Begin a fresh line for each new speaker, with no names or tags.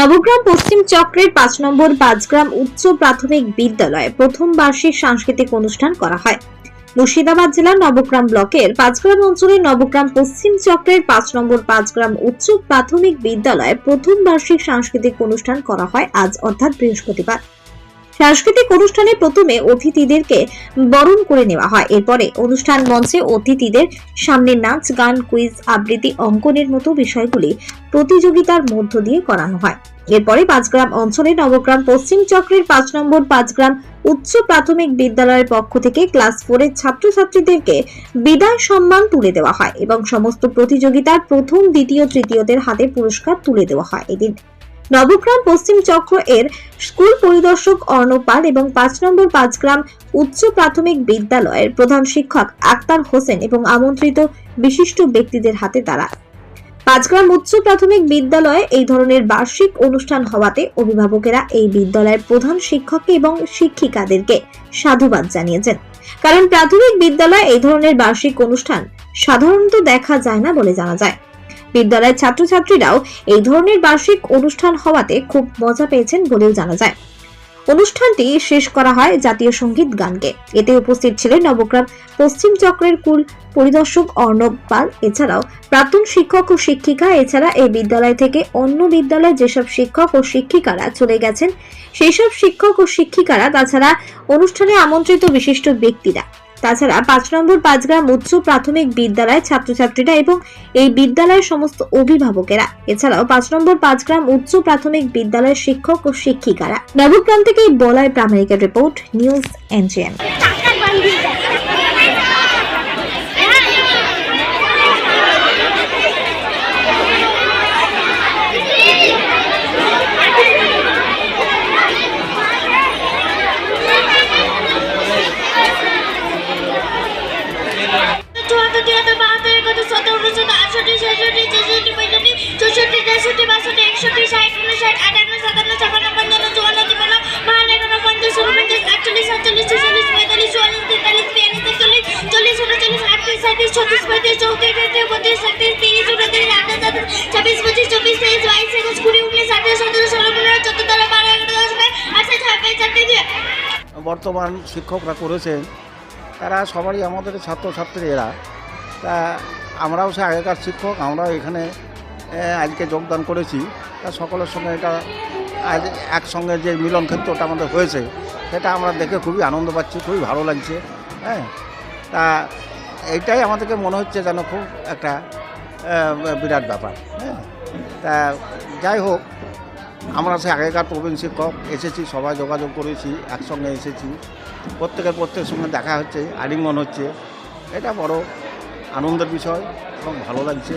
নবগ্রাম পশ্চিম চক্রের ৫ নম্বর পাঁচগ্রাম উচ্চ প্রাথমিক বিদ্যালয়ে প্রথম বার্ষিক সাংস্কৃতিক অনুষ্ঠান করা হয়। মুর্শিদাবাদ জেলার নবগ্রাম ব্লকের পাঁচগ্রাম অঞ্চলের নবগ্রাম পশ্চিম চক্রের ৫ নম্বর পাঁচগ্রাম উচ্চ প্রাথমিক বিদ্যালয়ে প্রথম বার্ষিক সাংস্কৃতিক অনুষ্ঠান করা হয় আজ অর্থাৎ বৃহস্পতিবার। সাংস্কৃতিক অনুষ্ঠানে প্রথমে অতিথিদেরকে বরণ করে নেওয়া হয়। এরপরে অনুষ্ঠান মঞ্চে অতিথিদের সামনে নাচ, গান, কুইজ, আবৃত্তি, অঙ্কনের মতো বিষয়গুলি প্রতিযোগিতার মধ্য দিয়ে করানো হয়। এরপরে পাঁচগ্রাম অঞ্চলে নবগ্রাম পশ্চিম চক্রের ৫ নম্বর পাঁচগ্রাম উচ্চ প্রাথমিক বিদ্যালয়ের পক্ষ থেকে ক্লাস 4 এর ছাত্রছাত্রীদেরকে বিদায় সম্মান তুলে দেওয়া হয় এবং সমস্ত প্রতিযোগিতার প্রথম, দ্বিতীয়, তৃতীয়দের হাতে পুরস্কার তুলে দেওয়া হয়। এদিন নবগ্রাম পশ্চিম চক্র এর স্কুল পরিদর্শক অর্ণব পাল এবং ৫ নম্বর পাঁচগ্রাম উচ্চ প্রাথমিক বিদ্যালয়ের প্রধান শিক্ষক আক্তার হোসেন এবং আমন্ত্রিত বিশিষ্ট ব্যক্তিদের হাতে তারা পাঁচগ্রাম উচ্চ প্রাথমিক বিদ্যালয়ে এই ধরনের বার্ষিক অনুষ্ঠান হওয়াতে অভিভাবকেরা এই বিদ্যালয়ের প্রধান শিক্ষককে এবং শিক্ষিকাদেরকে সাধুবাদ জানিয়েছেন। কারণ প্রাথমিক বিদ্যালয়ে এই ধরনের বার্ষিক অনুষ্ঠান সাধারণত দেখা যায় না বলে জানা যায়। বিদ্যালয়ের ছাত্রছাত্রীরাও এই ধরনের বার্ষিক অনুষ্ঠান হওয়াতে খুব মজা পেয়েছেন বলেও জানা যায়। অনুষ্ঠানটি শেষ করা হয় জাতীয় সঙ্গীত গানকে। এতে উপস্থিত ছিলেন নবগ্রাম পশ্চিম চক্রের স্কুল পরিদর্শক অর্ণব পাল, এছাড়াও প্রাক্তন শিক্ষক ও শিক্ষিকা। এছাড়া এই বিদ্যালয় থেকে অন্য বিদ্যালয়ে যেসব শিক্ষক ও শিক্ষিকারা চলে গেছেন সেই সব শিক্ষক ও শিক্ষিকারা, তাছাড়া অনুষ্ঠানে আমন্ত্রিত বিশিষ্ট ব্যক্তিরা, তাছাড়া ৫ নম্বর পাঁচগ্রাম উচ্চ প্রাথমিক বিদ্যালয়ের ছাত্রছাত্রীরা এবং এই বিদ্যালয়ের সমস্ত অভিভাবকেরা, এছাড়াও ৫ নম্বর পাঁচগ্রাম উচ্চ প্রাথমিক বিদ্যালয়ের শিক্ষক ও শিক্ষিকারা। নবগ্রাম থেকে বলয় প্রামাণিকের রিপোর্ট, নিউজ এনজিএম।
বর্তমান শিক্ষকরা করেছেন তারা সবারই আমাদের ছাত্রছাত্রী এরা। তা আমরাও সে আগেকার শিক্ষক, আমরাও এখানে আজকে যোগদান করেছি। তা সকলের সঙ্গে এটা আজ একসঙ্গে যে মিলন ক্ষেত্রটা আমাদের হয়েছে সেটা আমরা দেখে খুবই আনন্দ পাচ্ছি, খুবই ভালো লাগছে। হ্যাঁ, তা এইটাই আমাদেরকে মনে হচ্ছে যেন খুব একটা বিরাট ব্যাপার। হ্যাঁ, তা যাই হোক, আমরা সে আগেকার প্রবীণ শিক্ষক এসেছি, সবাই যোগাযোগ করেছি, একসঙ্গে এসেছি, প্রত্যেকের সঙ্গে দেখা হচ্ছে, আলিঙ্গন হচ্ছে। এটা বড় আনন্দের বিষয় এবং ভালো লাগছে।